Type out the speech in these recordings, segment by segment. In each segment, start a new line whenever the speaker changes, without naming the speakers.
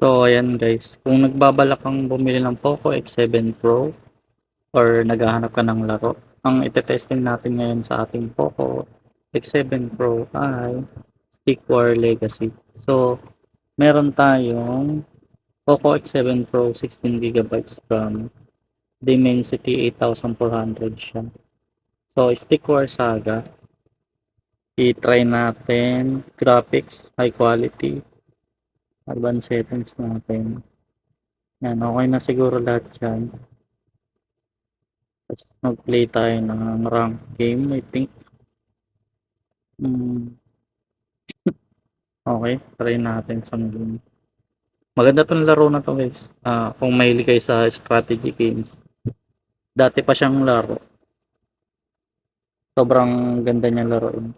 So ayan guys, kung nagbabalak kang bumili ng Poco X7 Pro or naghahanap ka ng laro, ang ite-testing natin ngayon sa ating Poco X7 Pro ay Stick War Legacy. So meron tayong Poco X7 Pro 16 GB RAM, Dimensity 8400 siya. So Stick War Saga, i-try natin graphics, high quality, advanced settings natin. Yan, okay na siguro lahat yan. Tapos mag-play tayo ng rank game, I think. Okay, try natin sa game. Maganda tong laro na to guys. Kung mahilig kayo sa strategy games. Dati pa siyang laro. Sobrang ganda niya laruin.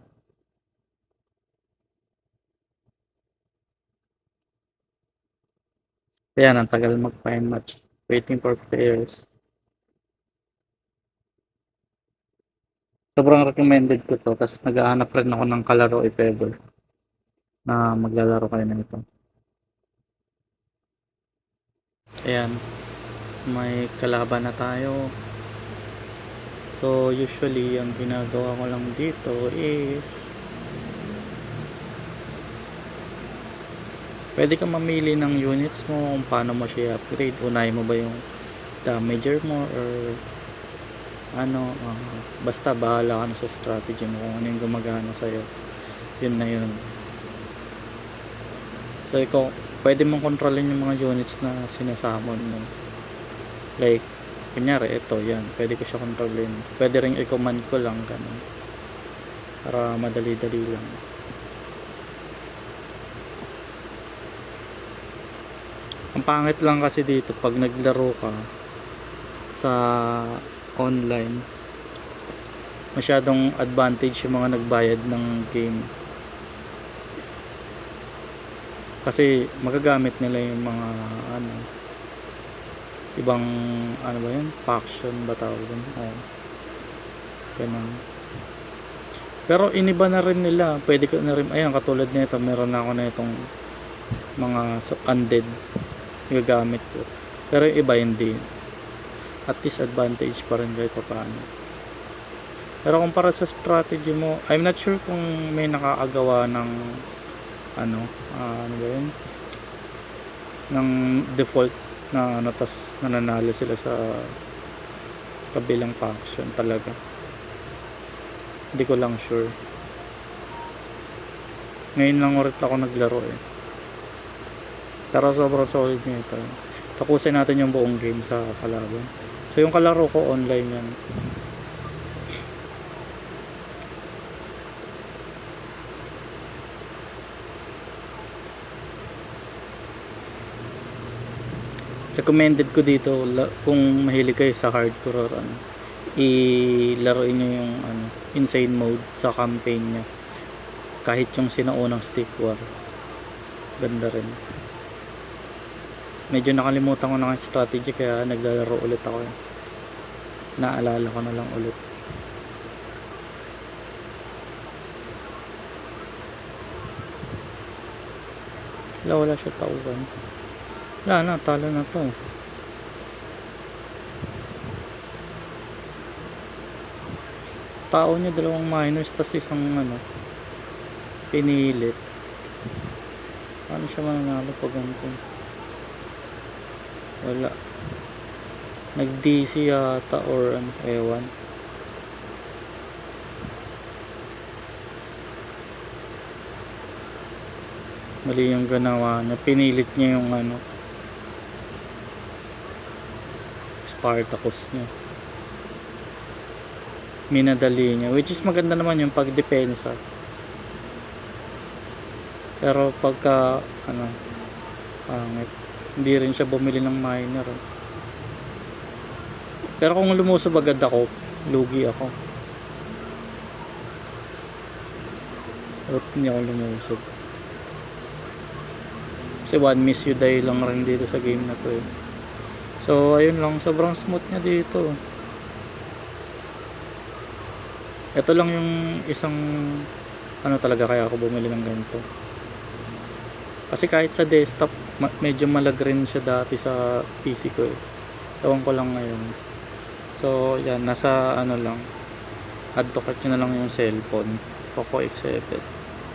Ayan, ang tagal mag-find match. Waiting for players. Sobrang recommended ko to. Tapos naghahanap rin ako ng kalaro if ever na maglalaro kayo na ito. Ayan, may kalaban na tayo. So usually ang ginagawa ko lang dito is pwede kang mamili ng units mo kung paano mo siya upgrade. Unahin mo ba yung damager mo or ano, basta bahala ka na sa strategy mo kung ano yung gumagana sa'yo, yun na yun. So ikaw, pwede mong kontrolin yung mga units na sinasamon mo, like kunyari ito, yan, pwede ko siya kontrolin, pwede rin i-command ko lang ganun para madali-dali lang. Ang pangit lang kasi dito pag naglaro ka sa online, masyadong advantage yung mga nagbayad ng game kasi magagamit nila yung mga ano, ibang ano ba yun, faction ba tawag yun, ganun. Pero iniba na rin nila, pwede ko na rin, ayan katulad nito, meron na ako na itong mga undead gagamit ko, pero yung iba hindi, at least advantage pa rin kahit paano. Pero kung para sa strategy mo, I'm not sure kung may nakaagawa ng ano ba yun, ng default na ano, tas nananalo sila sa kabilang faction talaga. Hindi ko lang sure. Ngayon lang ulit ako naglaro pero sobrang solid nito. Tapusin natin yung buong game sa kalaban. So yung kalaro ko online yan. Recommended ko dito kung mahilig kayo sa hardcore or ano, ilaruin nyo yung ano, insane mode sa campaign nya. Kahit yung sinaunang Stick War, ganda rin. Medyo nakalimutan ko na yung strategy kaya naglalaro ulit ako. Naalala ko na lang ulit. Wala siya tauhan. Wala na, talo na to. Tao niya dalawang minors tas isang ano, pinilit. Paano siya mananalo pag ganito? Wala. Nag-DC yata or ano, ewan. Mali yung ganawa niya. Pinilit niya yung ano, Spartacus niya. Minadali niya. Which is maganda naman yung pagdepensa. Pero pagka ano, pangit. Hindi rin siya bumili ng miner. Pero kung lumusob agad ako, lugi ako. At hindi ako lumusob. Kasi one miss you die lang rin dito sa game na to So ayun lang, sobrang smooth niya dito. Ito lang yung isang ano talaga kaya ako bumili ng ganito. Kasi kahit sa desktop, medyo malag rin siya dati sa PC ko eh. Ewan ko lang ngayon. So, yan. Nasa ano lang. Add to cart nyo na lang yung cellphone. Poco X7.